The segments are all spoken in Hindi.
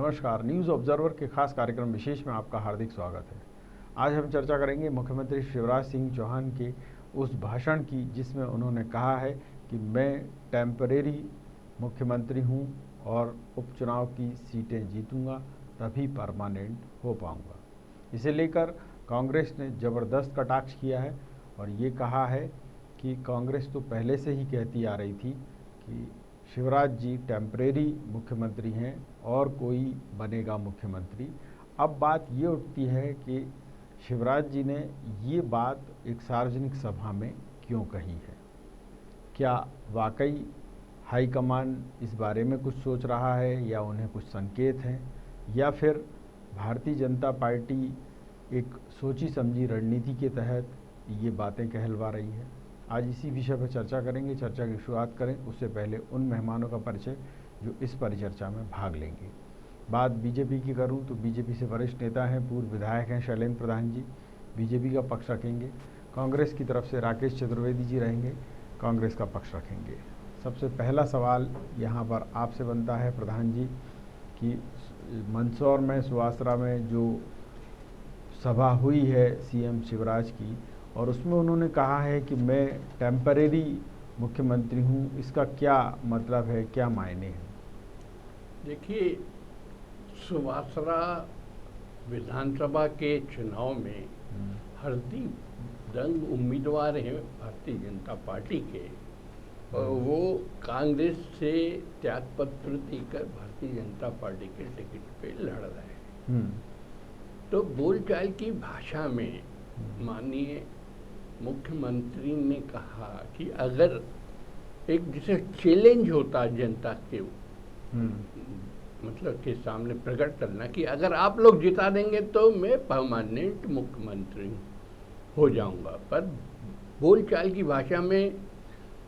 नमस्कार, न्यूज़ ऑब्जर्वर के खास कार्यक्रम विशेष में आपका हार्दिक स्वागत है। आज हम चर्चा करेंगे मुख्यमंत्री शिवराज सिंह चौहान के उस भाषण की जिसमें उन्होंने कहा है कि मैं टेम्परेरी मुख्यमंत्री हूं और उपचुनाव की सीटें जीतूंगा तभी परमानेंट हो पाऊंगा। इसे लेकर कांग्रेस ने ज़बरदस्त कटाक्ष किया है और ये कहा है कि कांग्रेस तो पहले से ही कहती आ रही थी कि शिवराज जी टेम्परेरी मुख्यमंत्री हैं और कोई बनेगा मुख्यमंत्री। अब बात ये उठती है कि शिवराज जी ने ये बात एक सार्वजनिक सभा में क्यों कही है। क्या वाकई हाईकमान इस बारे में कुछ सोच रहा है या उन्हें कुछ संकेत हैं, या फिर भारतीय जनता पार्टी एक सोची समझी रणनीति के तहत ये बातें कहलवा रही है। आज इसी विषय पर चर्चा करेंगे। चर्चा की शुरुआत करें उससे पहले उन मेहमानों का परिचय जो इस परिचर्चा में भाग लेंगे। बात बीजेपी की करूं तो बीजेपी से वरिष्ठ नेता हैं, पूर्व विधायक हैं शैलेंद्र प्रधान जी, बीजेपी का पक्ष रखेंगे। कांग्रेस की तरफ से राकेश चतुर्वेदी जी रहेंगे, कांग्रेस का पक्ष रखेंगे। सबसे पहला सवाल यहाँ पर आपसे बनता है प्रधान जी कि मंदसौर में सुवासरा में जो सभा हुई है सीएम शिवराज की और उसमें उन्होंने कहा है कि मैं टेम्परेरी मुख्यमंत्री हूं, इसका क्या मतलब है, क्या मायने हैं? देखिए, सुवासरा विधानसभा के चुनाव में हरदीप दंग उम्मीदवार हैं भारतीय जनता पार्टी के, और वो कांग्रेस से त्यागपत्र देकर भारतीय जनता पार्टी के टिकट पे लड़ रहे हैं। तो बोलचाल की भाषा में माननीय मुख्यमंत्री ने कहा कि अगर एक जैसे चैलेंज होता जनता के मतलब के सामने प्रकट करना कि अगर आप लोग जिता देंगे तो मैं परमानेंट मुख्यमंत्री हो जाऊंगा। पर बोलचाल की भाषा में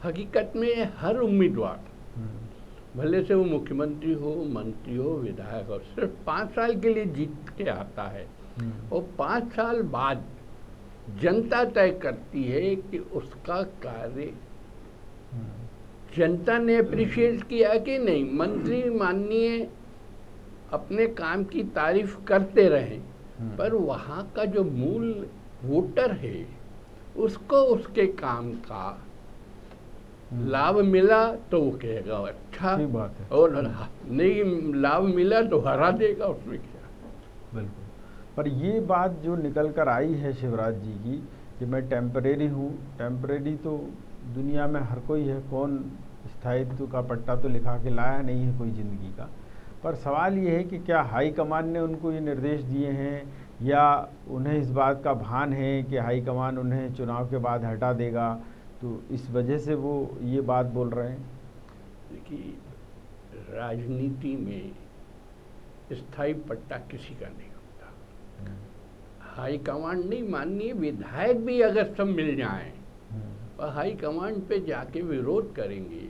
हकीकत में हर उम्मीदवार भले से वो मुख्यमंत्री हो, मंत्री हो, विधायक हो, सिर्फ 5 साल के लिए जीत के आता है और 5 साल बाद जनता तय करती है कि उसका कार्य जनता ने अप्रिशिएट किया कि नहीं। मंत्री माननीय अपने काम की तारीफ करते रहे, पर वहाँ का जो मूल वोटर है उसको उसके काम का लाभ मिला तो वो कहेगा अच्छा बात है, और नहीं लाभ मिला तो हरा देगा, उसमें क्या। बिल्कुल। पर ये बात जो निकल कर आई है शिवराज जी की कि मैं टेम्परेरी हूँ, टेम्परेरी तो दुनिया में हर कोई है, कौन स्थायित्व का पट्टा तो लिखा के लाया नहीं है कोई ज़िंदगी का। पर सवाल ये है कि क्या हाईकमान ने उनको ये निर्देश दिए हैं या उन्हें इस बात का भान है कि हाईकमान उन्हें चुनाव के बाद हटा देगा, तो इस वजह से वो ये बात बोल रहे हैं? देखिए, राजनीति में स्थायी पट्टा किसी का नहीं होता। हाईकमांड नहीं, माननीय विधायक भी अगर सब मिल जाएं और हाईकमांड पे जाके विरोध करेंगे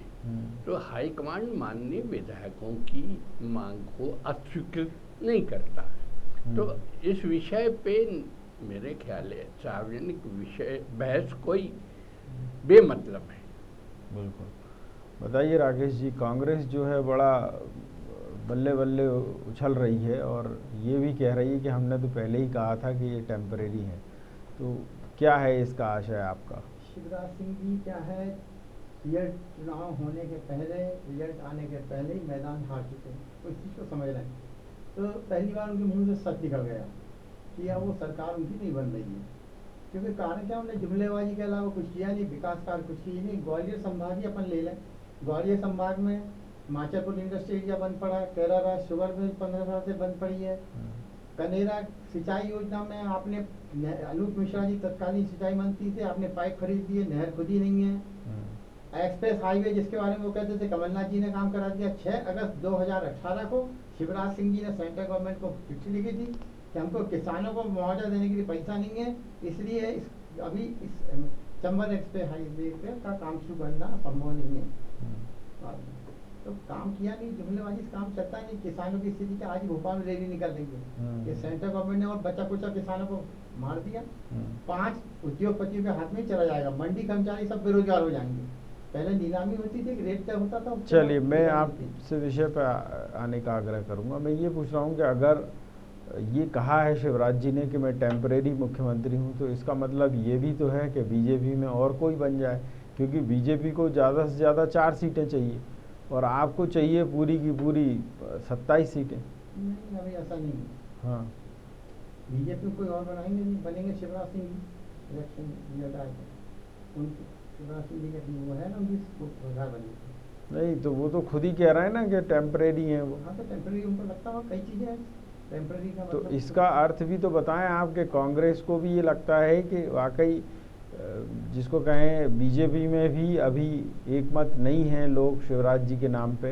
तो हाईकमांड माननीय विधायकों की मांग को अस्वीकृत नहीं करता है। तो इस विषय पे मेरे ख्याल है सार्वजनिक विषय बहस कोई बेमतलब है। बिल्कुल। बताइए राकेश जी, कांग्रेस जो है बड़ा बल्ले बल्ले उछल रही है और ये भी कह रही है कि हमने तो पहले ही कहा था कि ये टेम्परेरी है, तो क्या है इसका आशय आपका? शिवराज सिंह जी क्या है, रिजल्ट चुनाव होने के पहले, रिजल्ट आने के पहले ही मैदान हार चुके हैं, तो इस चीज़ को समझ रहे हैं। तो पहली बार उनके मुंह से सच निकल गया कि अब वो सरकार उनकी नहीं बन रही है, क्योंकि कारण क्या, उन्होंने जुमलेबाजी के अलावा कुछ किया नहीं, विकास कार्य कुछ किए नहीं। ग्वालियर संभाग ही अपन ले लें, ग्वालियर संभाग में माचापुर इंडस्ट्री एरिया बंद पड़ा है, कैरारा शुगर मिल 15 साल से बंद पड़ी है, कनेरा सिंचाई योजना में आपने अनूप मिश्रा जी तत्कालीन सिंचाई मंत्री थे, आपने पाइप खरीद दिए, नहर खुद ही नहीं है। एक्सप्रेस हाईवे जिसके बारे में वो कहते थे कमलनाथ जी ने काम करा दिया। 6 अगस्त 2018 को शिवराज सिंह जी ने सेंट्रल गवर्नमेंट को चिट्ठी लिखी थी कि हमको किसानों को मुआवजा देने के लिए पैसा नहीं है, इसलिए अभी इस चंबल एक्सप्रेस हाईवे का काम शुरू करना संभव नहीं है। तो काम किया नहीं, जुमलेबाजी से काम चलता नहीं। किसानों की स्थिति क्या, आज भोपाल में रैली निकल रही है कि सेंट्रल गवर्नमेंट ने और बचा कुचा किसानों को मार दिया। 5 उद्योगपतियों के हाथ में चला जाएगा, मंडी कर्मचारी सब बेरोजगार हो जाएंगे। पहले नीलामी होती थी, रेट तय होता था। चलिए, मैं आपसे विषय पर आने का आग्रह करूंगा। मैं ये पूछ रहा हूँ कि अगर ये कहा है शिवराज जी ने कि मैं टेम्परेरी मुख्यमंत्री हूँ, तो इसका मतलब ये भी तो है कि बीजेपी में और कोई बन जाए, क्योंकि बीजेपी को ज़्यादा से ज़्यादा 4 सीटें चाहिए और आपको चाहिए पूरी की पूरी 27 सीटें। नहीं, अभी ऐसा नहीं है। हाँ, बीजेपी कोई और बनाएंगे नहीं, बनेंगे शिवराज सिंह जी। इलेक्शन रिजल्ट आए थे उनकी, शिवराज सिंह जी का वो है ना, उनकी सरकार बनी। नहीं तो वो तो खुद ही कह रहे हैं ना कि टेम्परेरी हैं वो। हाँ, तो टेम्परेरी उनको लगता है, कई चीज़ें हैं टेम्परेरी का तो मतलब। इसका अर्थ भी तो बताएं आप कि कांग्रेस को भी ये लगता है कि वाकई जिसको कहें बीजेपी में भी अभी एक मत नहीं है लोग शिवराज जी के नाम पे,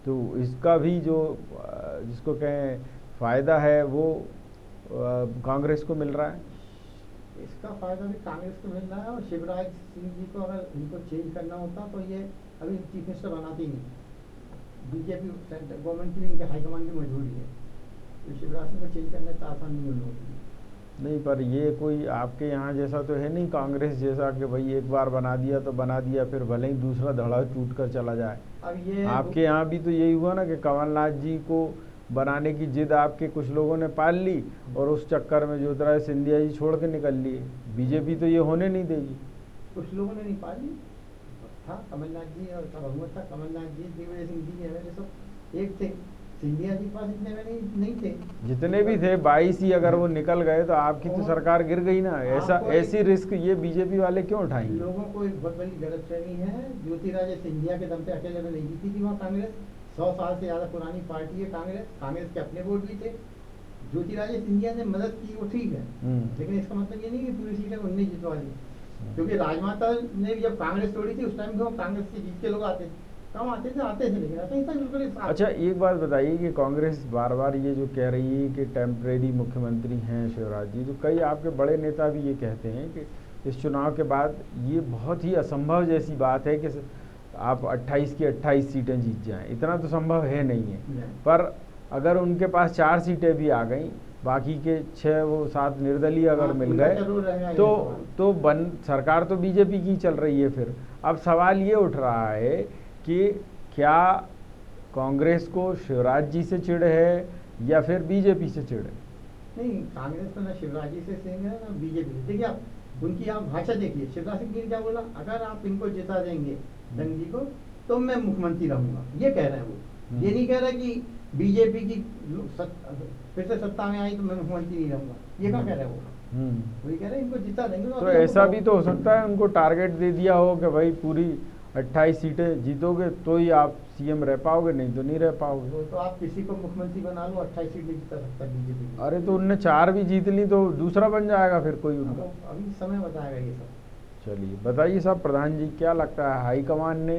तो इसका भी जो जिसको कहें फ़ायदा है वो कांग्रेस को मिल रहा है। इसका फायदा भी कांग्रेस को मिल रहा है, और शिवराज सिंह जी को अगर इनको चेंज करना होता तो ये अभी चीफ मिनिस्टर बनाते ही नहीं। बीजेपी सेंट्रल गवर्नमेंट की भी इनके हाईकमान की मजबूरी है, तो शिवराज सिंह को चेंज करना तो आसान नहीं उन लोगों के लिए। नहीं, पर ये कोई आपके यहाँ जैसा तो है नहीं कांग्रेस जैसा कि भाई एक बार बना दिया तो बना दिया, फिर भले ही दूसरा धड़ा टूट कर चला जाए। अब ये आपके यहाँ भी तो यही हुआ ना कि कमलनाथ जी को बनाने की जिद आपके कुछ लोगों ने पाल ली और उस चक्कर में ज्योतिरादित्य सिंधिया जी छोड़ के निकल लिए। बीजेपी तो ये होने नहीं देगी। कुछ लोगों ने नहीं पाली था, कमलनाथ जी और सब बहुमत था। कमलनाथ जी, दिग्विजय सिंह जी, एमएलए सब एक थे। सिंधिया जी के पास इतने में नहीं थे। जितने भी थे 22 ही अगर वो निकल गए तो आपकी तो सरकार गिर गई ना। ऐसी रिस्क ये बीजेपी वाले क्यों उठाएंगे? लोगों को एक बहुत बड़ी गलतफहमी है। ज्योतिरादित्य सिंधिया के दम पे अकेले में नहीं जीती थी वहाँ कांग्रेस। 100 साल से ज्यादा पुरानी पार्टी है कांग्रेस। कांग्रेस के अपने वोट भी थे। ज्योतिरादित्य सिंधिया ने मदद की, वो ठीक है, लेकिन इसका मतलब ये नहीं कि पूरी सीटें उन्हें जितवा ली। क्योंकि राजमाता ने भी जब कांग्रेस तोड़ी थी उस टाइम भी कांग्रेस से जीत के लोग आते थे, कम आते थे लेकिन ऐसा ही था बिल्कुल। अच्छा, एक बात बताइए कि कांग्रेस बार बार ये जो कह रही है कि टेम्परेरी मुख्यमंत्री हैं शिवराज जी, तो कई आपके बड़े नेता भी ये कहते हैं कि इस चुनाव के बाद ये बहुत ही असंभव जैसी बात है कि आप 28 की 28 सीटें जीत जाएं। इतना तो संभव है नहीं है। पर अगर उनके पास 4 सीटें भी आ गई, बाकी के 6 वो 7 निर्दलीय अगर मिल गए तो सरकार तो बीजेपी की चल रही है। फिर अब सवाल ये उठ रहा है कि क्या कांग्रेस को शिवराज जी से चिढ़ है या फिर बीजेपी से चिढ़ है? नहीं, कांग्रेस को ना शिवराज जी से सिंह है ना बीजेपी से। देखिए आप उनकी आप भाषा देखिए। शिवराज सिंह जी ने क्या बोला, अगर आप इनको जिता देंगे जंग जी को तो मैं मुख्यमंत्री रहूंगा, ये कह रहे हैं वो। ये नहीं कह रहे कि बीजेपी की फिर से सत्ता में आई तो मैं मुख्यमंत्री नहीं रहूंगा, ये क्या कह रहे हैं वो। वही कह रहे हैं इनको जिता देंगे तो ऐसा भी तो हो सकता है उनको टारगेट दे दिया हो कि भाई पूरी 28 सीटें जीतोगे तो ही आप सीएम रह पाओगे, नहीं तो नहीं रह पाओगे। तो आप किसी को मुख्यमंत्री बना लो, 28 सीटें जिता सकता है बीजेपी। अरे तो उनने 4 भी जीत ली तो दूसरा बन जाएगा फिर कोई उनका। अभी समय बताएगा ये सब। चलिए बताइए साहब, प्रधान जी क्या लगता है, हाईकमान ने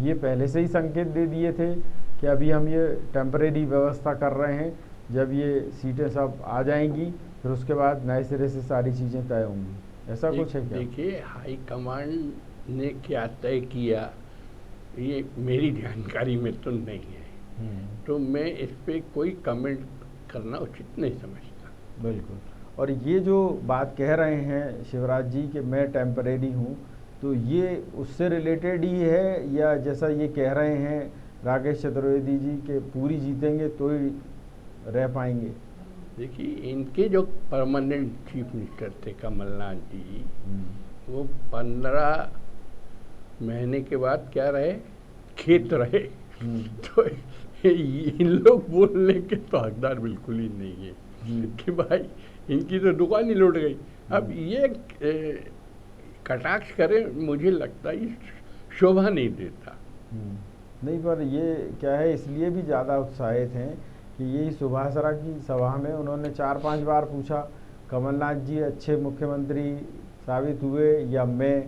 ये पहले से ही संकेत दे दिए थे कि अभी हम ये टेम्परेरी व्यवस्था कर रहे हैं, जब ये सीटें सब आ जाएंगी फिर उसके बाद नए सिरे से सारी चीज़ें तय होंगी, ऐसा कुछ है क्या? देखिए, हाईकमान ने क्या तय किया ये मेरी जानकारी में तो नहीं है, तो मैं इस पर कोई कमेंट करना उचित नहीं समझता। बिल्कुल। और ये जो बात कह रहे हैं शिवराज जी कि मैं टेम्परेरी हूँ, तो ये उससे रिलेटेड ही है या जैसा ये कह रहे हैं राकेश चतुर्वेदी जी के पूरी जीतेंगे तो ही रह पाएंगे? देखिए, इनके जो परमानेंट चीफ मिनिस्टर थे कमलनाथ जी, वो 15 महीने के बाद क्या रहे, खेत रहे। तो इन लोग बोलने के तो हकदार बिल्कुल ही नहीं है कि भाई इनकी तो दुकान ही लौट गई। अब ये कटाक्ष करें, मुझे लगता है शोभा नहीं देता। नहीं, पर ये क्या है, इसलिए भी ज़्यादा उत्साहित हैं कि यही सुभाषरा की सभा में उन्होंने 4-5 बार पूछा कमलनाथ जी अच्छे मुख्यमंत्री साबित हुए या मैं,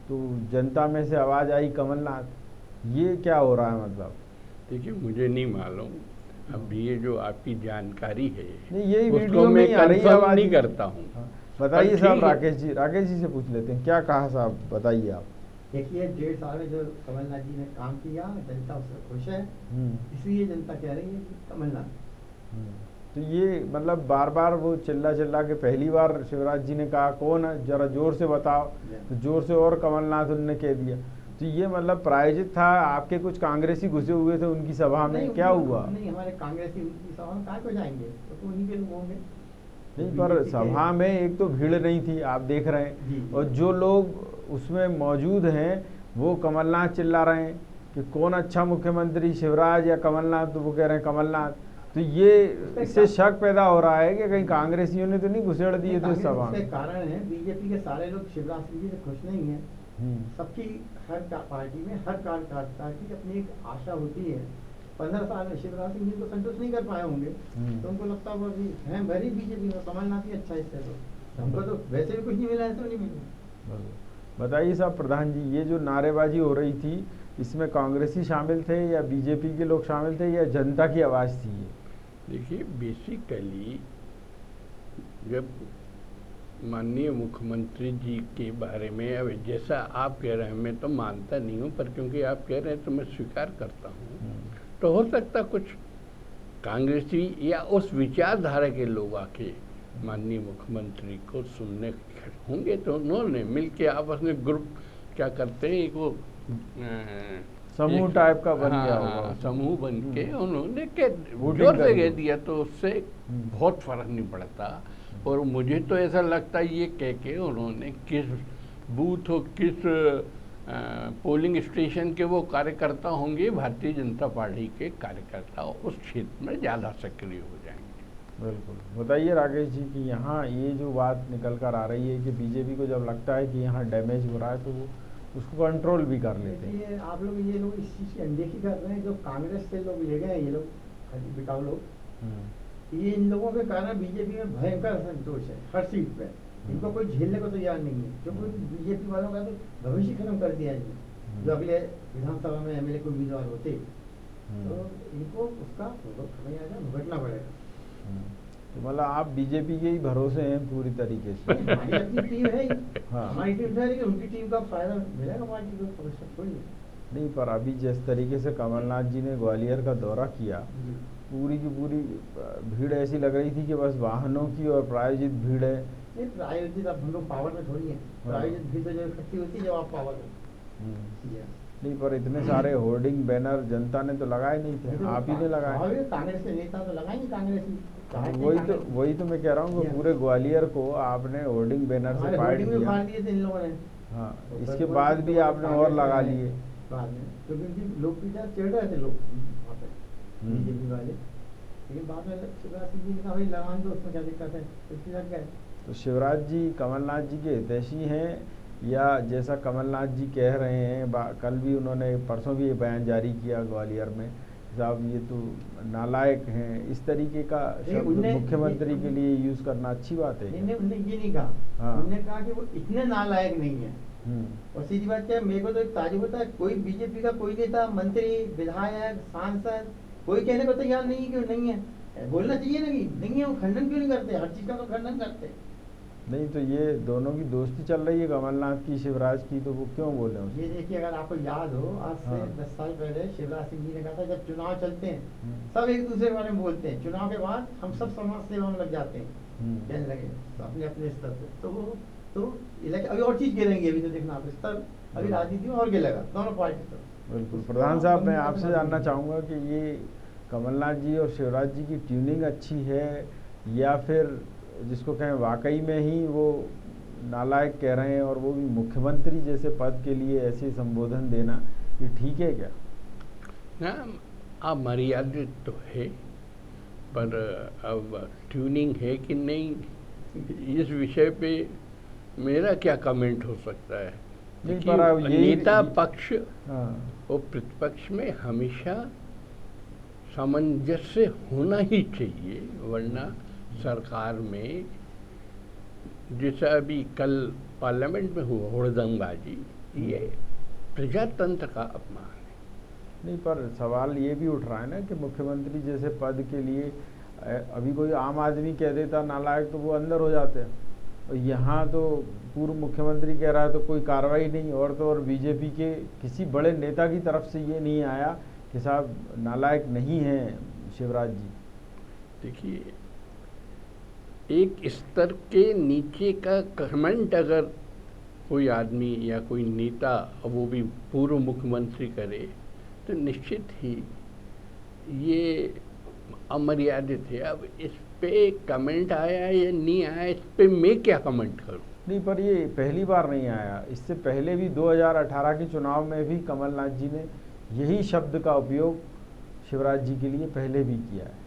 तो जनता में से आवाज़ आई कमलनाथ। ये क्या हो रहा है मतलब? देखिए, मुझे नहीं मालूम, अब ये जो आपकी जानकारी है नहीं, यही वीडियो में आ रही है, नहीं करता हूँ। बताइए साहब, राकेश जी से पूछ लेते हैं, क्या कहा साहब, बताइए आप। देखिए, 1.5 साल में जो कमलनाथ जी ने काम किया, जनता उससे खुश है, इसलिए जनता कह रही है कि कमलनाथ। तो ये मतलब बार बार वो चिल्ला के पहली बार शिवराज जी ने कहा कौन है, जरा जोर से बताओ, तो जोर से और कमलनाथ उन्होंने कह दिया। तो ये मतलब प्रायोजित था, आपके कुछ कांग्रेसी घुसे हुए थे उनकी सभा में, क्या हुआ? नहीं, हमारे कांग्रेसी उनकी सभा में कहाँ को जाएंगे, तो उन्हीं के लोग होंगे। नहीं, पर सभा में एक तो भीड़ नहीं थी, आप देख रहे हैं, और जो लोग उसमें मौजूद हैं वो कमलनाथ चिल्ला रहे हैं कि कौन अच्छा मुख्यमंत्री, शिवराज या कमलनाथ, तो वो कह रहे हैं कमलनाथ। तो ये इससे शक पैदा हो रहा है कि कहीं कांग्रेसियों ने तो नहीं घुसेड़ दिए थे सभा में। कारण है बीजेपी के सारे लोग शिवराज सिंह जी से खुश नहीं है। सबकी हर पार्टी में हर कार्यकर्ता की अपनी एक आशा होती है। 15 साल में शिवराज सिंह जी को संतुष्ट नहीं कर पाए होंगे, तो उनको लगता होगा कि हैं भरी बीजेपी में, कमलनाथ ही अच्छा इससे, तो हमको तो वैसे भी कुछ नहीं मिला है, तो नहीं मिला। बताइए साहब प्रधान जी, ये जो नारेबाजी हो रही थी इसमें कांग्रेसी शामिल थे या बीजेपी के लोग शामिल थे या जनता की आवाज़ थी ये? देखिए, बेसिकली जब माननीय मुख्यमंत्री जी के बारे में, अब जैसा आप कह रहे हैं मैं तो मानता नहीं हूँ, पर क्योंकि आप कह रहे हैं तो मैं स्वीकार करता हूँ। तो हो सकता कुछ कांग्रेसी या उस विचारधारा के लोग आके माननीय मुख्यमंत्री को सुनने होंगे, तो उन्होंने मिल के आपस में ग्रुप क्या करते हैं, एक वो समूह टाइप का बन गया होगा, समूह बन के उन्होंने जोर से कह दिया, तो उससे बहुत फर्क नहीं पड़ता। और मुझे तो ऐसा लगता है ये कह के उन्होंने किस बूथ और किस पोलिंग स्टेशन के वो कार्यकर्ता होंगे, भारतीय जनता पार्टी के कार्यकर्ता उस क्षेत्र में ज़्यादा सक्रिय हो जाएंगे। बिल्कुल। बताइए राकेश जी कि यहाँ ये जो बात निकल कर आ रही है कि बीजेपी को जब लगता है कि यहाँ डैमेज हो रहा है तो वो उसको कंट्रोल भी कर लेते हैं। ये आप लोग ये लोग इस चीज़ की अनदेखी कर रहे हैं। जो कांग्रेस से लोग ले गए हैं, ये लोग बिकाऊ लोग, ये इन लोगों के कारण बीजेपी में भयंकर असंतोष है हर सीट पे। इनको कोई झेलने को तैयार नहीं है, क्योंकि बीजेपी वालों का तो भविष्य खत्म कर दिया है। जो अगले विधानसभा में एमएलए को उम्मीदवार होते, तो इनको उसका भुगतना पड़ेगा। तो मतलब आप बीजेपी के ही भरोसे हैं पूरी तरीके से? हमारी अपनी टीम है, हमारी टीम है, लेकिन उनकी टीम का फायदा मिलेगा पार्टी को, समस्या थोड़ी है। नहीं, पर अभी जिस तरीके से कमलनाथ जी ने ग्वालियर का दौरा किया, पूरी की पूरी भीड़ ऐसी लग रही थी कि बस वाहनों की और प्रायोजित भीड़ है। नहीं, प्रायोजित अब हम लोग पावर में थोड़ी है, प्रायोजित भीड़ तो जो इकट्ठी होती है जब आप पावर में। नहीं, पर इतने सारे होर्डिंग बैनर जनता ने तो लगाए नहीं थे, आप ही ने लगाए। कांग्रेस के नेता तो लगाएंगे, कांग्रेसी। वही तो मैं कह रहा हूँ, पूरे ग्वालियर को आपने होर्डिंग बैनर से फाड़ दिए थे इन लोगों ने। हाँ, इसके बाद भी आपने और लगा लिए बाद में, क्योंकि उनकी लोकप्रियता चढ़ रहे थे लोग वहाँ पे बीजेपी वाले। लेकिन बाद में शिवराज सिंह जी ने कहा भाई लगान दो, उसमें क्या दिक्कत है, इसलिए लग गए। तो शिवराज जी कमलनाथ जी के हितैषी हैं या जैसा कमलनाथ जी कह रहे हैं, कल भी उन्होंने, परसों भी ये बयान जारी किया ग्वालियर में, साहब ये तो नालायक हैं, इस तरीके का शब्द मुख्यमंत्री के लिए यूज करना अच्छी बात है? उन्होंने ये नहीं कहा। उन्होंने कहा कि वो इतने नालायक नहीं है। और सीधी बात क्या है, मेरे को तो एक ताजुब होता है, कोई बीजेपी का कोई नेता, मंत्री, विधायक, सांसद कोई कहने को तैयार नहीं है कि वो नहीं है। बोलना चाहिए ना कि नहीं है, वो खंडन क्यों नहीं करते, हर चीज का तो खंडन करते। नहीं, तो ये दोनों की दोस्ती चल रही है कमलनाथ की शिवराज की, तो वो क्यों बोले? ये देखिए, अगर आपको याद हो, आज से 10 साल पहले शिवराज सिंह जी ने कहा था जब चुनाव चलते हैं सब एक दूसरे के बारे में बोलते हैं, चुनाव के बाद हम सब समाज सेवा में लग जाते हैं, कहने लगे अपने अपने स्तर पे। तो अभी और चीज गिरेंगे, अभी तो देखना आप स्तर, अभी राजनीति में और गिरेगा दोनों पार्टी तो। बिल्कुल। प्रधान साहब, मैं आपसे जानना चाहूँगा कि ये कमलनाथ जी और शिवराज जी की ट्यूनिंग अच्छी है या फिर जिसको कहें वाकई में ही वो नालायक कह रहे हैं, और वो भी मुख्यमंत्री जैसे पद के लिए ऐसे संबोधन देना, ये ठीक है क्या? ना, आप मर्यादित तो है, पर अब ट्यूनिंग है कि नहीं, इस विषय पे मेरा क्या कमेंट हो सकता है? नहीं, पर अब नेता पक्ष और प्रतिपक्ष में हमेशा सामंजस्य होना ही चाहिए, वरना सरकार में, जैसा अभी कल पार्लियामेंट में हुआ हुड़दंगबाजी, ये प्रजातंत्र का अपमान है। नहीं, पर सवाल ये भी उठ रहा है ना कि मुख्यमंत्री जैसे पद के लिए अभी कोई आम आदमी कह देता नालायक तो वो अंदर हो जाते हैं, और यहाँ तो पूर्व मुख्यमंत्री कह रहा है तो कोई कार्रवाई नहीं। और तो और बीजेपी के किसी बड़े नेता की तरफ से ये नहीं आया कि साहब नालायक नहीं हैं शिवराज जी। देखिए, एक स्तर के नीचे का कमेंट अगर कोई आदमी या कोई नेता, और वो भी पूर्व मुख्यमंत्री करे, तो निश्चित ही ये अमर्यादित है। अब इस पे कमेंट आया या नहीं आया, इस पे मैं क्या कमेंट करूं? नहीं, पर ये पहली बार नहीं आया, इससे पहले भी 2018 के चुनाव में भी कमलनाथ जी ने यही शब्द का उपयोग शिवराज जी के लिए पहले भी किया है।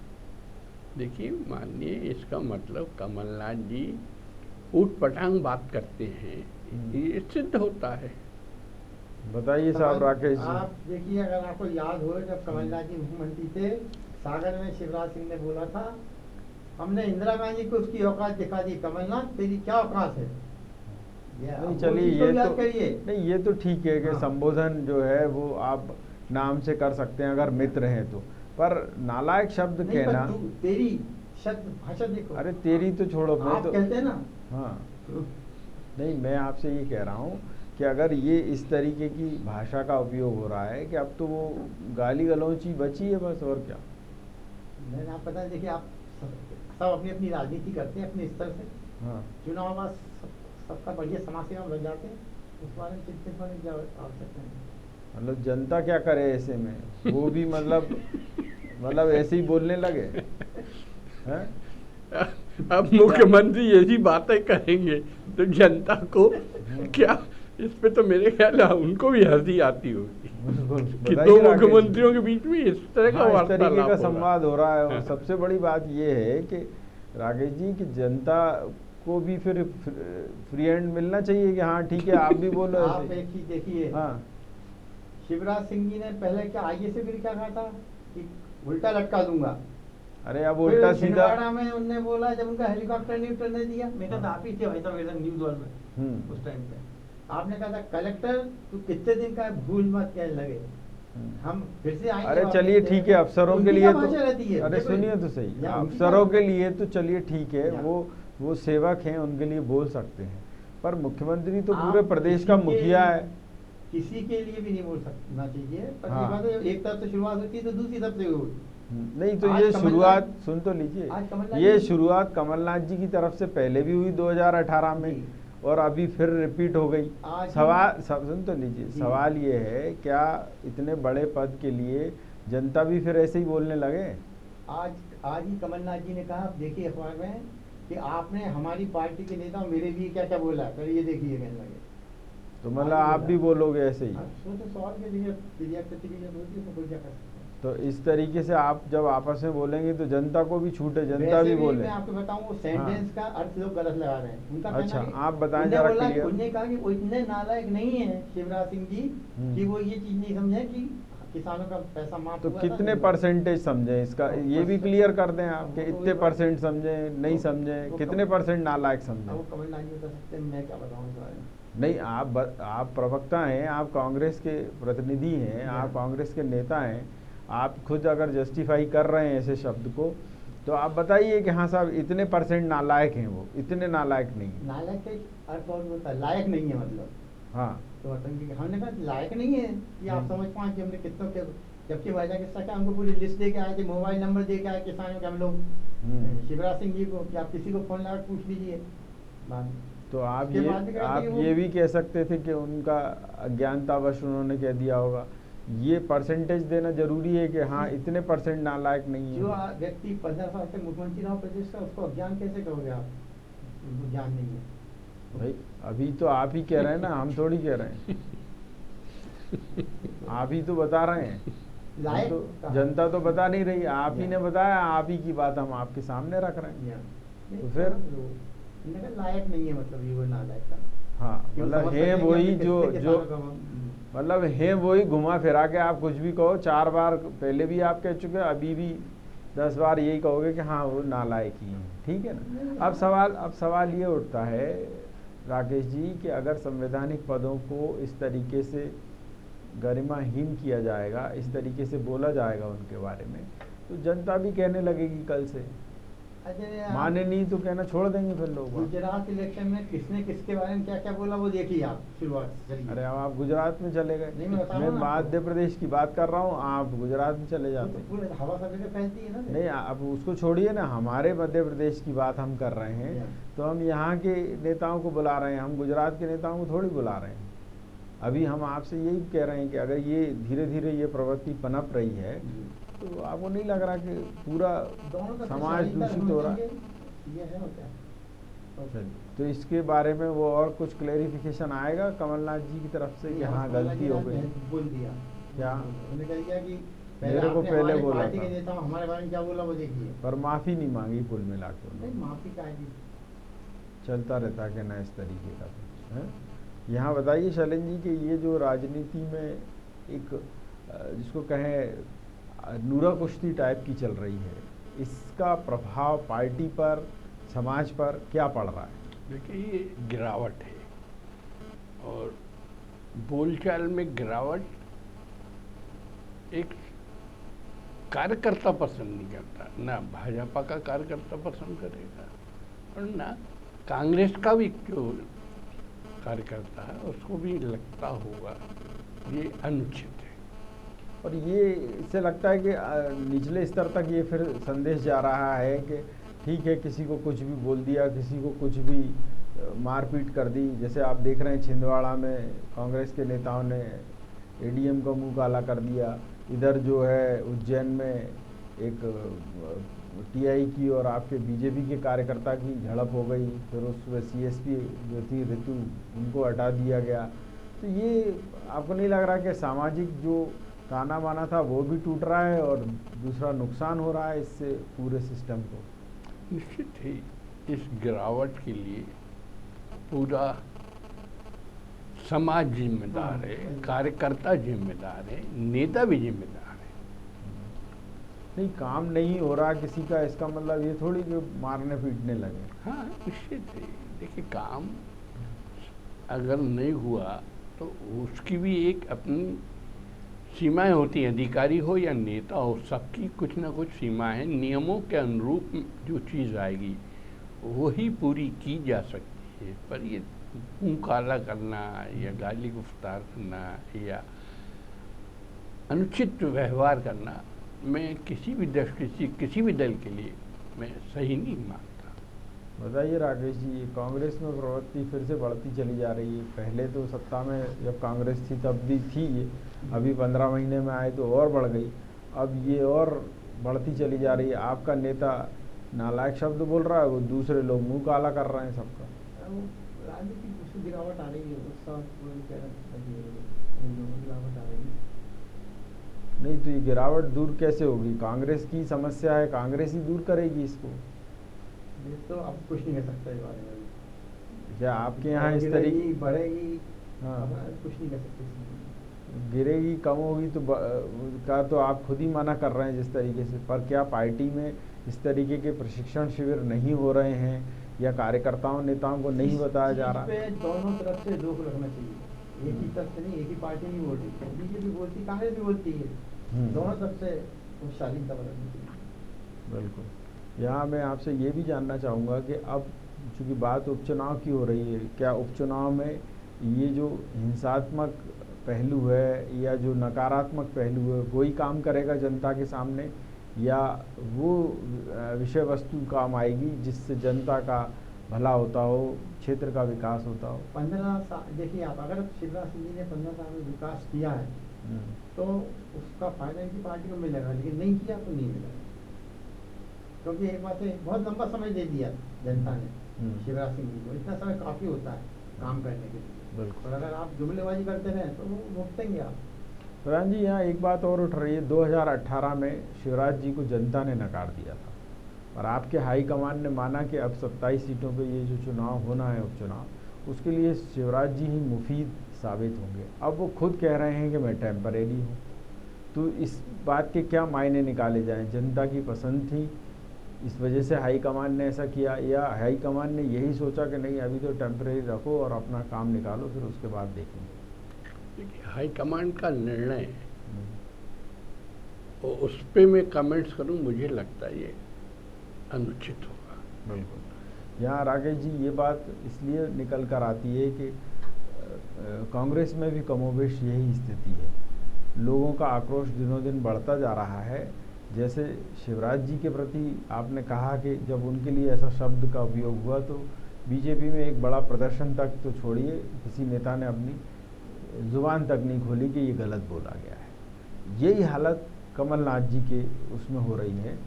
देखिए, मानिए इसका मतलब कमलनाथ जी ऊट पटांग बात करते हैं, ये सिद्ध होता है। बताइए साहब राकेश जी। आप देखिए, अगर आपको याद हो, जब कमलनाथ जी मुख्यमंत्री थे, सागर में शिवराज सिंह ने बोला था, हमने इंदिरा गांधी को उसकी औकात दिखा दी, कमलनाथ तेरी क्या औकात है। नहीं चलिए, ये तो ठीक है कि संबोधन जो है वो आप नाम से कर सकते हैं अगर मित्र हैं तो, पर नालायक शब्द कहना, तेरी शब्द भाषा देखो। अरे तेरी तो छोड़ो, मैं आप तो कहते हैं ना। हाँ, नहीं मैं आपसे ये कह रहा हूँ कि अगर ये इस तरीके की भाषा का उपयोग हो रहा है कि अब तो वो गाली गलौच ही बची है बस, और क्या। नहीं, आप पता है, देखिए आप सब अपनी अपनी राजनीति करते हैं अपने स्तर से। हाँ, चुनाव बाद सबका बढ़िया समाज सेवा बन जाते हैं, उस बारे में चिंतित होने की आवश्यकता नहीं। मतलब जनता क्या करे ऐसे में, वो भी मतलब ऐसे ही बोलने लगे हैं। अब मुख्यमंत्री ऐसी बातें करेंगे तो जनता को क्या, इस पे तो मेरे ख्याल है उनको भी हंसी आती होगी कि दो मुख्यमंत्रियों के बीच में इस तरह का वार्तालाप का संवाद हो रहा है। और सबसे बड़ी बात ये है कि राकेश जी की जनता को भी फिर फ्री हैंड मिलना चाहिए कि हाँ ठीक है आप भी बोलो। आप एक ही देखिए, हाँ, शिवराज सिंह जी ने पहले क्या आगे से फिर क्या कहा था कि उल्टा लटका दूंगा। अरे अब उल्टा सीधा छिंदवाड़ा में उनने बोला, जब उनका हेलीकॉप्टर नहीं उतरने दिया, मैं तो आप ही थे भाई साहब न्यूज वन में उस टाइम पे, आपने कहा था कलेक्टर तू कितने दिन का भूल मत कहने लगे, हम फिर से आएंगे। अरे चलिए ठीक है, अफसरों के लिए तो, अरे सुनिए तो सही, अफसरों के लिए तो चलिए ठीक है, वो सेवक हैं, उनके लिए बोल सकते हैं, पर मुख्यमंत्री तो पूरे प्रदेश का मुखिया है, किसी के लिए भी नहीं बोल सकना चाहिए। पर ये बात है, एक तरफ से शुरुआत होती है तो दूसरी तरफ से होती। नहीं तो ये शुरुआत सुन तो लीजिए, ये शुरुआत कमलनाथ जी की तरफ से पहले भी हुई 2018 में, और अभी फिर रिपीट हो गई। सवाल सुन तो लीजिए, सवाल ये है क्या इतने बड़े पद के लिए जनता भी फिर ऐसे ही बोलने लगे? आज ही कमलनाथ जी ने कहा, देखिए अखबार में, कि आपने हमारी पार्टी के नेता मेरे लिए क्या क्या बोला, फिर ये देखिए कहने लगे। तो मतलब आप भी बोलोगे ऐसे ही? सवाल के लिए प्रतिक्रिया होती है तो कोई क्या कर सकता है। तो इस तरीके से आप जब आपस में बोलेंगे तो जनता को भी छूट है, जनता भी बोले। मैं आपको बताऊं, वो सेंटेंस का अर्थ लोग गलत लगा रहे हैं। उनका अच्छा, आप बताएं जरा क्लियर। उन्होंने कहा कि वो इतने नालायक नहीं है शिवराज सिंह जी कि वो ये चीज नहीं समझे कि किसानों का पैसा माफ तो कितने परसेंटेज समझे इसका, ये भी क्लियर कर दें आप कि इतने परसेंट समझे, नहीं समझे, कितने परसेंट नालायक समझे? वो कमलनाथ जी बता सकते हैं, मैं क्या बताऊं इस बारे में। नहीं, आप प्रवक्ता हैं, आप कांग्रेस के प्रतिनिधि हैं, आप कांग्रेस के नेता हैं, आप खुद अगर जस्टिफाई कर रहे हैं ऐसे शब्द को, तो आप बताइए कि हाँ साहब इतने परसेंट नालायक हैं, वो इतने नालायक नहीं है। नालायक का अर्थ और होता है, लायक नहीं है मतलब। हाँ, तो हमने कहा लायक नहीं है कि आप समझ पाए कि हमने कितनों के, जबकि वजह किस्सा क्या, हमको पूरी लिस्ट दे के आए थे, मोबाइल नंबर दे के आए किसानों के हम लोग, शिवराज सिंह जी को, कि आप किसी को फोन लगा पूछ लीजिए। तो आप ये भी कह सकते थे कि उनका अज्ञानतावश उन्होंने कह दिया होगा। ये परसेंटेज देना जरूरी है कि हाँ इतने परसेंट नालायक नहीं है। जो व्यक्ति 15 साल से मुख्यमंत्री रहा प्रदेश का, उसको अज्ञान कैसे कहोगे आप? उनको ज्ञान नहीं है भाई। अभी तो आप ही कह रहे हैं ना, हम थोड़ी कह रहे हैं। आप ही तो बता रहे हैं, तो जनता तो बता नहीं रही, आप ही ने बताया, आप ही की बात हम आपके सामने रख रहे हैं। तो फिर लायक नहीं है मतलब ये वो नालायक का। हाँ, मतलब है वही जो मतलब है वही घुमा फिरा के आप कुछ भी कहो। 4 बार पहले भी आप कह चुके, अभी भी 10 बार यही कहोगे कि हाँ वो नालायक ही है, ठीक है ना। अब सवाल ये उठता है राकेश जी कि अगर संवैधानिक पदों को इस तरीके से गरिमाहीन किया जाएगा, इस तरीके से बोला जाएगा उनके बारे में, तो जनता भी कहने लगेगी कल से। माने नहीं तो कहना छोड़ देंगे फिर लोग। गुजरात इलेक्शन में किसने किसके बारे में क्या क्या बोला वो देखिए आप शुरुआत से। अरे अब आप गुजरात में चले गए, नहीं, मैं बता रहा मैं हूँ ना मध्य प्रदेश की बात कर रहा हूँ, आप गुजरात में चले जाते तो हैं। पूरे हवा सब जगह फैलती है ना। नहीं अब उसको छोड़िए ना, हमारे मध्य प्रदेश की बात हम कर रहे हैं, तो हम यहाँ के नेताओं को बुला रहे हैं, हम गुजरात के नेताओं को थोड़ी बुला रहे हैं। अभी हम आपसे यही कह रहे हैं कि अगर ये धीरे धीरे ये प्रवृत्ति पनप रही है तो आपको नहीं लग रहा कि पूरा समाज दूषित हो रहा है? ये है और क्या। चलिए, तो इसके बारे में वो और कुछ क्लेरिफिकेशन आएगा कमलनाथ जी की तरफ से कि हाँ गलती हो गई? बोल दिया क्या? उन्होंने कह दिया कि मेरे को पहले बोला पार्टी के था, नेता हमारे बारे में क्या बोला वो देखिए। पर माफी नहीं मांगी कुल मिला के। नहीं माफी का है, चलता रहता है कि ना इस तरीके का कुछ है। यहाँ बताइए शैलेंद्र जी कि ये जो राजनीति में एक जिसको कहें नूरा कुश्ती टाइप की चल रही है, इसका प्रभाव पार्टी पर, समाज पर क्या पड़ रहा है? देखिए ये गिरावट है और बोलचाल में गिरावट एक कार्यकर्ता पसंद नहीं करता, ना भाजपा का कार्यकर्ता पसंद करेगा और ना कांग्रेस का भी जो कार्यकर्ता है उसको भी लगता होगा ये अनुचित है। और ये इससे लगता है कि निचले स्तर तक ये फिर संदेश जा रहा है कि ठीक है किसी को कुछ भी बोल दिया, किसी को कुछ भी मारपीट कर दी। जैसे आप देख रहे हैं छिंदवाड़ा में कांग्रेस के नेताओं ने एडीएम का मुंह काला कर दिया, इधर जो है उज्जैन में एक टीआई की और आपके बीजेपी के कार्यकर्ता की झड़प हो गई, फिर उसमें सीएसपी जो थी ऋतु उनको हटा दिया गया। तो ये आपको नहीं लग रहा कि सामाजिक जो ताना बाना था वो भी टूट रहा है और दूसरा नुकसान हो रहा है इससे पूरे सिस्टम को? निश्चित ही इस गिरावट के लिए पूरा समाज जिम्मेदार है, कार्यकर्ता जिम्मेदार है, नेता भी जिम्मेदार है। नहीं काम नहीं हो रहा किसी का, इसका मतलब ये थोड़ी कि मारने पीटने लगे। हाँ निश्चित है, देखिए काम अगर नहीं हुआ तो उसकी भी एक अपनी सीमाएं होती हैं, अधिकारी हो या नेता हो सबकी कुछ ना कुछ सीमा है। नियमों के अनुरूप जो चीज़ आएगी वही पूरी की जा सकती है, पर ये मुँह काला करना या गाली गुफ्तार करना या अनुचित व्यवहार करना मैं किसी भी दृष्टि से किसी भी दल के लिए मैं सही नहीं मानता। बताइए राकेश जी, ये कांग्रेस में प्रवृत्ति फिर से बढ़ती चली जा रही है। पहले तो सत्ता में जब कांग्रेस थी तब भी थी ये, अभी 15 महीने में आए तो और बढ़ गई, अब ये और बढ़ती चली जा रही है। आपका नेता नालायक शब्द बोल रहा है, वो दूसरे लोग मुंह काला कर रहे हैं सबका। राजनीतिक गिरावट आ रही है, गिरावट आ रही है। नहीं तो ये गिरावट दूर कैसे होगी? कांग्रेस की समस्या है, कांग्रेस ही दूर करेगी इसको। ये तो आप कुछ नहीं कह सकते इस बारे में। क्या आपके यहाँ इस तरीके बढ़ेगी? हाँ कुछ नहीं कह सकते। गिरेगी, कम होगी तो का तो आप खुद ही मना कर रहे हैं जिस तरीके से। पर क्या पार्टी में इस तरीके के प्रशिक्षण शिविर नहीं हो रहे हैं या कार्यकर्ताओं नेताओं को नहीं बताया जा रहा? दोनों तरफ से रोक रखना चाहिए, एक ही तरफ से नहीं, एक ही पार्टी नहीं बोल रही, बीजेपी बोलती, कांग्रेस भी बोलती है, दोनों तरफ से शालीनता बरतनी चाहिए। बिल्कुल। यहाँ मैं आपसे ये भी जानना चाहूँगा कि अब चूँकि बात उपचुनाव की हो रही है, क्या उपचुनाव में ये जो हिंसात्मक पहलू है या जो नकारात्मक पहलू है वही काम करेगा जनता के सामने, या वो विषय वस्तु काम आएगी जिससे जनता का भला होता हो, क्षेत्र का विकास होता हो? 15 साल देखिए आप, अगर शिवराज सिंह जी ने 15 साल में विकास किया है तो उसका फायदा इनकी पार्टी को मिलेगा, लेकिन नहीं किया तो नहीं मिलेगा। क्योंकि एक बात है, बहुत लंबा समय दे दिया जनता ने शिवराज सिंह जी को, इतना समय काफ़ी होता है काम करने के लिए। बिल्कुल। और अगर आप जुमलेबाजी करते रहें तो वो भुगतेंगे आप। प्रधान जी, यहाँ एक बात और उठ रही है, 2018 में शिवराज जी को जनता ने नकार दिया था और आपके हाईकमान ने माना कि अब 27 सीटों पे ये जो चुनाव होना है उपचुनाव, उसके लिए शिवराज जी ही मुफीद साबित होंगे। अब वो खुद कह रहे हैं कि मैं टेम्परेरी हूँ, तो इस बात के क्या मायने निकाले जाएं? जनता की पसंद थी, इस वजह से हाईकमान ने ऐसा किया, या हाईकमान ने यही सोचा कि नहीं अभी तो टेम्परेरी रखो और अपना काम निकालो, फिर उसके बाद देखेंगे? देखिए हाईकमान का निर्णय उस पर मैं कमेंट्स करूं, मुझे लगता है ये अनुचित होगा। बिल्कुल। यहाँ राकेश जी ये बात इसलिए निकल कर आती है कि कांग्रेस में भी कमोबेश यही स्थिति है। लोगों का आक्रोश दिनों दिन बढ़ता जा रहा है। जैसे शिवराज जी के प्रति आपने कहा कि जब उनके लिए ऐसा शब्द का उपयोग हुआ तो बीजेपी में एक बड़ा प्रदर्शन तक तो छोड़िए, किसी नेता ने अपनी जुबान तक नहीं खोली कि ये गलत बोला गया है। यही हालत कमलनाथ जी के उसमें हो रही है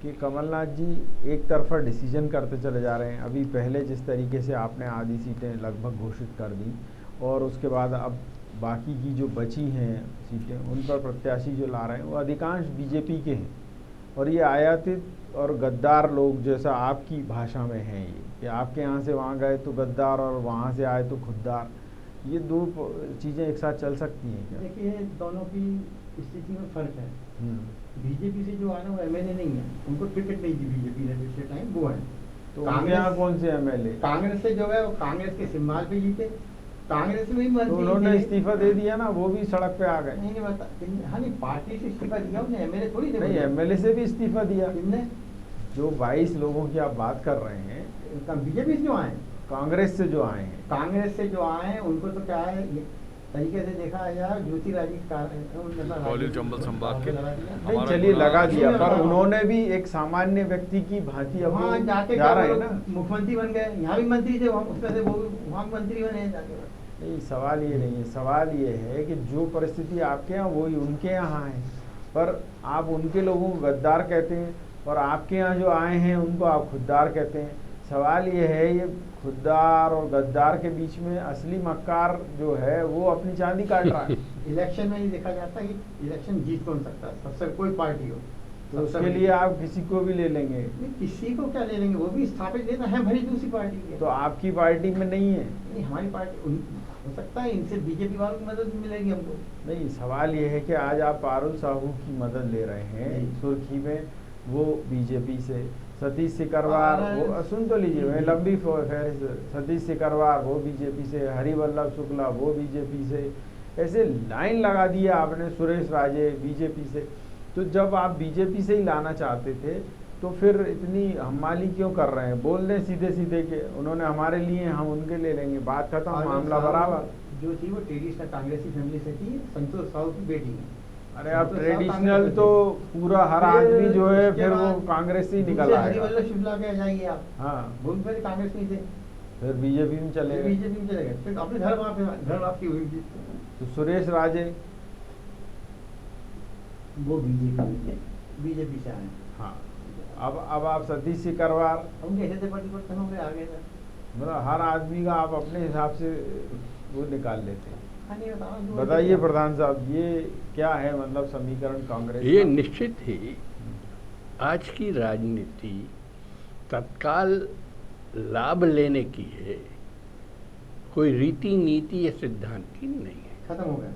कि कमलनाथ जी एक तरफा डिसीजन करते चले जा रहे हैं। अभी पहले जिस तरीके से आपने आधी सीटें लगभग घोषित कर दी और उसके बाद अब बाकी की जो बची हैं सीटें उन पर प्रत्याशी जो ला रहे हैं वो अधिकांश बीजेपी के हैं और ये आयातित और गद्दार लोग जैसा आपकी भाषा में हैं ये कि आपके यहाँ से वहाँ गए तो गद्दार और वहाँ से आए तो खुददार। ये दो चीज़ें एक साथ चल सकती हैं क्या? देखिए दोनों की स्थिति में फर्क है। बीजेपी से जो आना वो एमएलए नहीं है, उनको टिकट नहीं दी बीजेपी ने पिछले टाइम, वो है। तो उनके यहाँ कौन से एमएलए? कांग्रेस से जो है वो कांग्रेस के सिम्माल पे जीते, कांग्रेस में ही तो उन्होंने इस्तीफा दे दिया ना, वो भी सड़क पे आ गए। नहीं बता, हाँ नहीं पार्टी से इस्तीफा दिया उन्हें, एमएलए थोड़ी नहीं, एमएलए से भी इस्तीफा दिया। किसने? जो 22 लोगों की आप बात कर रहे हैं बीजेपी से जो आए, कांग्रेस से जो आए हैं, कांग्रेस से जो आए उनको तो क्या है तरीके से देखा यार ज्योतिरादित्य चंबल संभाग के नहीं चलिए लगा दिया, पर उन्होंने भी एक सामान्य व्यक्ति की भांति अब वहाँ जाके जा रहे हैं ना, मुख्यमंत्री बन गए। यहाँ भी मंत्री थे, उसमें से वो वहाँ मंत्री बने जाके। नहीं सवाल ये नहीं है, सवाल ये है कि जो परिस्थिति आपके यहाँ वही उनके यहाँ है, पर आप उनके लोगों को गद्दार कहते हैं और आपके यहाँ जो आए हैं उनको आप खुददार कहते हैं। सवाल ये है ये खुददार और गद्दार के बीच में असली मक्कार जो है वो अपनी चांदी काट रहा है। इलेक्शन में ही देखा जाता है कि इलेक्शन जीत कौन सकता है, सबसे कोई पार्टी हो तो उसके लिए आप किसी को भी ले लेंगे। किसी को क्या ले लेंगे, वो भी स्थापित नेता है भरी दूसरी पार्टी के। तो आपकी पार्टी में नहीं है? नहीं हमारी पार्टी हो सकता है इनसे बीजेपी वालों की मदद मिलेगी हमको। नहीं सवाल ये है कि आज आप पारुल साहू की मदद ले रहे हैं सुर्खी में, वो बीजेपी से, सतीश सिकरवार वो सुन तो लीजिए मैं लंबी फहरिस्त, सतीश सिकरवार वो बीजेपी से, हरिवल्लभ शुक्ला वो बीजेपी से, ऐसे लाइन लगा दिया आपने, सुरेश राजे बीजेपी से। तो जब आप बीजेपी से ही लाना चाहते थे तो फिर इतनी हमाली क्यों कर रहे हैं? बोल दें सीधे सीधे के उन्होंने हमारे लिए हम उनके ले लेंगे, बात खत्म, मामला बराबर। जो थी वो ट्रेडिशनल कांग्रेसी फैमिली से थी, संतोष साहू की बेटी है। अरे अब ट्रेडिशनल तो पूरा हर आदमी जो है फिर वो कांग्रेस ही निकल आएगा। हरिवल्लभ शुक्ला के जाइए आप, हाँ वो भी पहले कांग्रेस में थे, फिर बीजेपी में चले गए। बीजेपी में चले गए, फिर अपने घर वापसी हुई थी। तो सुरेश राजे वो बीजेपी से आए। हाँ अब आप सतीश सिकरवार उनके ऐसे परिवर्तन हो गए आगे सर, मतलब हर आदमी का आप अपने हिसाब से वो निकाल लेते हैं। बताइए प्रधान साहब ये क्या है मतलब समीकरण कांग्रेस? ये निश्चित ही आज की राजनीति तत्काल लाभ लेने की है, कोई रीति नीति या सिद्धांत की नहीं है। खत्म हो गया।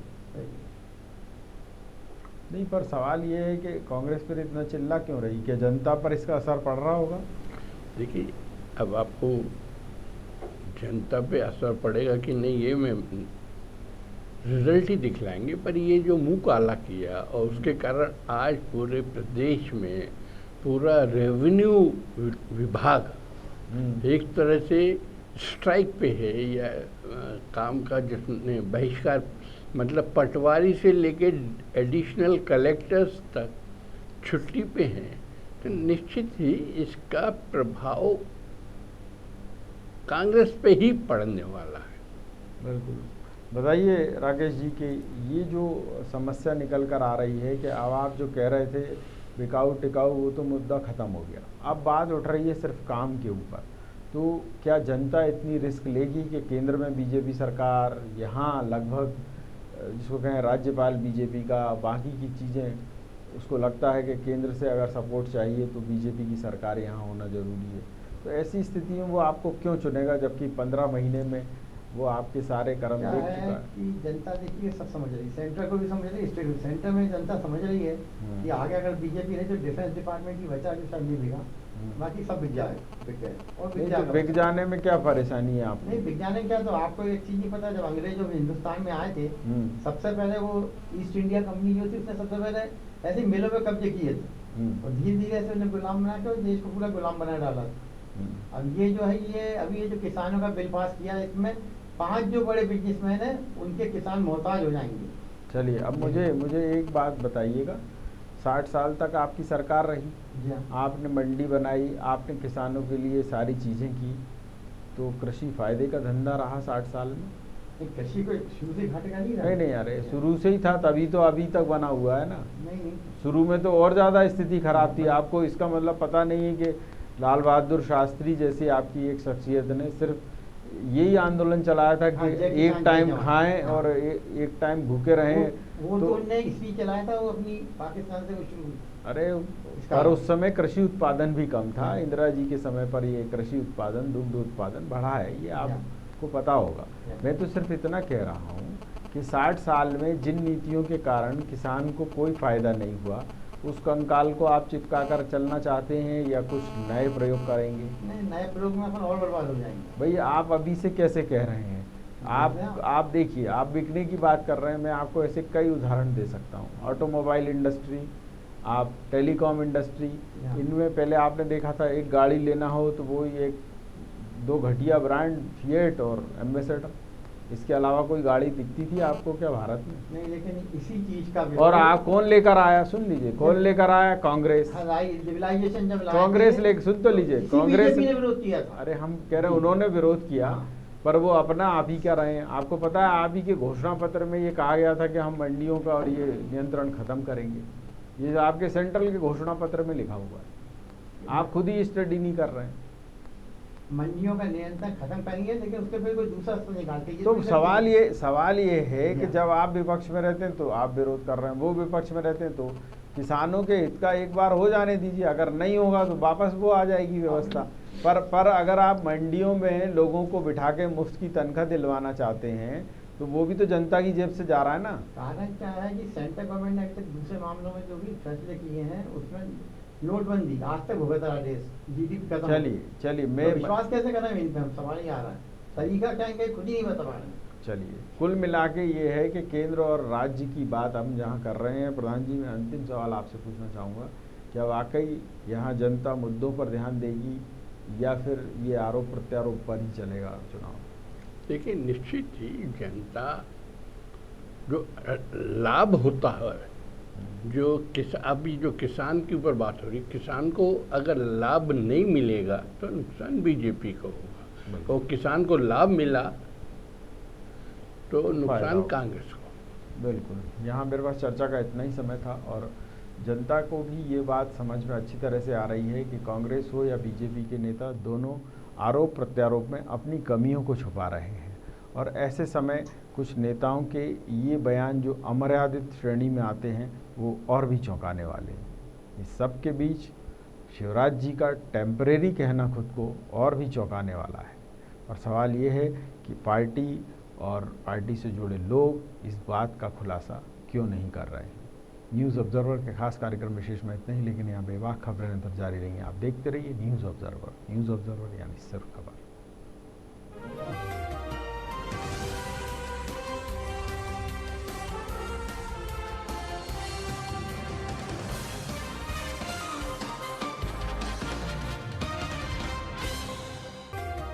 नहीं पर सवाल ये है कि कांग्रेस पर इतना चिल्ला क्यों रही, क्या जनता पर इसका असर पड़ रहा होगा? देखिए अब आपको जनता पे असर पड़ेगा कि नहीं ये मैं रिजल्ट ही दिखलाएंगे, पर ये जो मुंह काला किया और उसके कारण आज पूरे प्रदेश में पूरा रेवेन्यू विभाग एक तरह से स्ट्राइक पे है या काम का जिसने बहिष्कार, मतलब पटवारी से लेके एडिशनल कलेक्टर्स तक छुट्टी पे हैं। तो निश्चित ही इसका प्रभाव कांग्रेस पे ही पड़ने वाला है। बिल्कुल। बताइए राकेश जी कि ये जो समस्या निकल कर आ रही है कि अब आप जो कह रहे थे बिकाऊ टिकाऊ वो तो मुद्दा ख़त्म हो गया, अब बात उठ रही है सिर्फ काम के ऊपर। तो क्या जनता इतनी रिस्क लेगी कि केंद्र में बीजेपी सरकार, यहाँ लगभग जिसको कहें राज्यपाल बीजेपी का, बाकी की चीज़ें उसको लगता है कि केंद्र से अगर सपोर्ट चाहिए तो बीजेपी की सरकार यहाँ होना ज़रूरी है। तो ऐसी स्थिति में वो आपको क्यों चुनेगा जबकि 15 महीने में वो आपके सारे कर्म देख चुका है? कि जनता देखिए सब समझ रही है, सेंटर को भी समझ रही है, स्टेट भी। सेंटर में जनता समझ रही है कि आगे अगर बीजेपी है तो डिफेंस डिपार्टमेंट की बचा जो शायद नहीं बिका, बाकी सब बिक जाए। और बिक जाने में क्या परेशानी है आप? नहीं बिक जाने क्या, तो आपको एक चीज नहीं पता, जब अंग्रेज जब हिंदुस्तान में आए थे सबसे पहले वो ईस्ट इंडिया कंपनी जो थी उसने सबसे पहले ऐसे मिलों पे कब्जे किए थे और धीरे धीरे ऐसे उन्हें गुलाम बना के देश को पूरा गुलाम बना डाला। अब ये जो है, ये अभी ये जो किसानों का बिल पास किया, इसमें 5 जो बड़े बिजनेसमैन हैं उनके किसान मोहताज हो जाएंगे। चलिए, अब मुझे एक बात बताइएगा, 60 साल तक आपकी सरकार रही, जी हाँ। आपने मंडी बनाई, आपने किसानों के लिए सारी चीज़ें की, तो कृषि फायदे का धंधा रहा 60 साल में? कृषि को शुरू से घाटे का नहीं रहा। नहीं अरे शुरू से ही था, तभी तो अभी तक बना हुआ है ना। नहीं शुरू में तो और ज़्यादा स्थिति खराब थी। आपको इसका मतलब पता नहीं है कि लाल बहादुर शास्त्री जैसी आपकी एक शख्सियत ने सिर्फ यही आंदोलन चलाया था कि एक टाइम खाएं और एक टाइम भूखे रहें। वो तो उनने इसलिए चलाया था, वो अपनी पाकिस्तान से वो शुरू। अरे पर उस समय कृषि उत्पादन भी कम था। इंदिरा जी के समय पर ये कृषि उत्पादन, दुग्ध उत्पादन बढ़ा है, ये आपको पता होगा। मैं तो सिर्फ इतना कह रहा हूँ कि 60 साल में जिन नीतियों के कारण किसान को कोई फायदा नहीं हुआ, उस कंकाल को आप चिपका कर चलना चाहते हैं या कुछ नए प्रयोग करेंगे? नहीं, नए प्रयोग में अपन और बर्बाद हो जाएंगे। भाई आप अभी से कैसे कह रहे हैं? आप देखिए, आप बिकने की बात कर रहे हैं, मैं आपको ऐसे कई उदाहरण दे सकता हूँ। ऑटोमोबाइल इंडस्ट्री, आप टेलीकॉम इंडस्ट्री, इनमें पहले आपने देखा था एक गाड़ी लेना हो तो वो एक 2 घटिया ब्रांड फिएट और एम्बेसडर, इसके अलावा कोई गाड़ी दिखती थी आपको क्या भारत में? नहीं, लेकिन इसी चीज का और आप कौन लेकर आया? सुन लीजिए, कौन लेकर आया? कांग्रेस। लिबरलाइजेशन जब कांग्रेस ले, सुन तो लीजिए, कांग्रेस ने विरोध किया था। अरे हम कह रहे हैं उन्होंने विरोध किया, पर वो अपना आप ही क्या रहे हैं। आपको पता है, आप ही के घोषणा पत्र में ये कहा गया था कि हम मंडियों का और ये नियंत्रण खत्म करेंगे। ये आपके सेंट्रल के घोषणा पत्र में लिखा हुआ है, आप खुद ही स्टडी नहीं कर रहे हैं। मंडियों का नियंत्रण खत्म करेंगे, लेकिन उसके फिर कोई दूसरा स्तर निकालते हैं। तो सवाल ये है कि जब आप विपक्ष में रहते हैं तो आप विरोध कर रहे हैं, वो विपक्ष में रहते हैं तो किसानों के हित का एक बार हो जाने दीजिए। अगर नहीं होगा तो वापस वो आ जाएगी व्यवस्था। पर अगर आप मंडियों में लोगों को बिठा के मुफ्त की तनख्वाह दिलवाना चाहते हैं तो वो भी तो जनता की जेब से जा रहा है ना। कारण क्या है कि सेंट्रल गवर्नमेंट ने अब तक दूसरे मामलों में जो भी फैसले किए हैं उसमें नोटबंदी आज तक भुगत रहा देश, जीडीपी खत्म। चलिए मैं तो विश्वास कैसे करें इन पे? हम सवाल ही आ रहा है, तरीका क्या है खुद ही नहीं बता पा रहे हैं। चलिए, कुल मिला के ये है कि केंद्र और राज्य की बात हम जहाँ कर रहे हैं, प्रधान जी मैं अंतिम सवाल आपसे पूछना चाहूँगा, क्या वाकई यहाँ जनता मुद्दों पर ध्यान देगी या फिर ये आरोप प्रत्यारोप पर ही चलेगा चुनाव? देखिए, निश्चित ही जनता जो लाभ होता है, जो अभी जो किसान के ऊपर बात हो रही, किसान को अगर लाभ नहीं मिलेगा तो नुकसान बीजेपी को होगा, और किसान को लाभ मिला तो नुकसान कांग्रेस को। बिल्कुल। यहाँ मेरे पास चर्चा का इतना ही समय था और जनता को भी ये बात समझ में अच्छी तरह से आ रही है कि कांग्रेस हो या बीजेपी के नेता, दोनों आरोप प्रत्यारोप में अपनी कमियों को छुपा रहे हैं। और ऐसे समय कुछ नेताओं के ये बयान जो अमर्यादित श्रेणी में आते हैं वो और भी चौंकाने वाले हैं। इस सब के बीच शिवराज जी का टेम्परेरी कहना खुद को और भी चौंकाने वाला है। और सवाल ये है कि पार्टी और पार्टी से जुड़े लोग इस बात का खुलासा क्यों नहीं कर रहे हैं। न्यूज़ ऑब्जर्वर के खास कार्यक्रम विशेष में इतना ही, लेकिन यहाँ बेबाक खबरें निरंतर जारी रहेंगी। आप देखते रहिए न्यूज़ ऑब्जर्वर यानी सिर्फ खबर।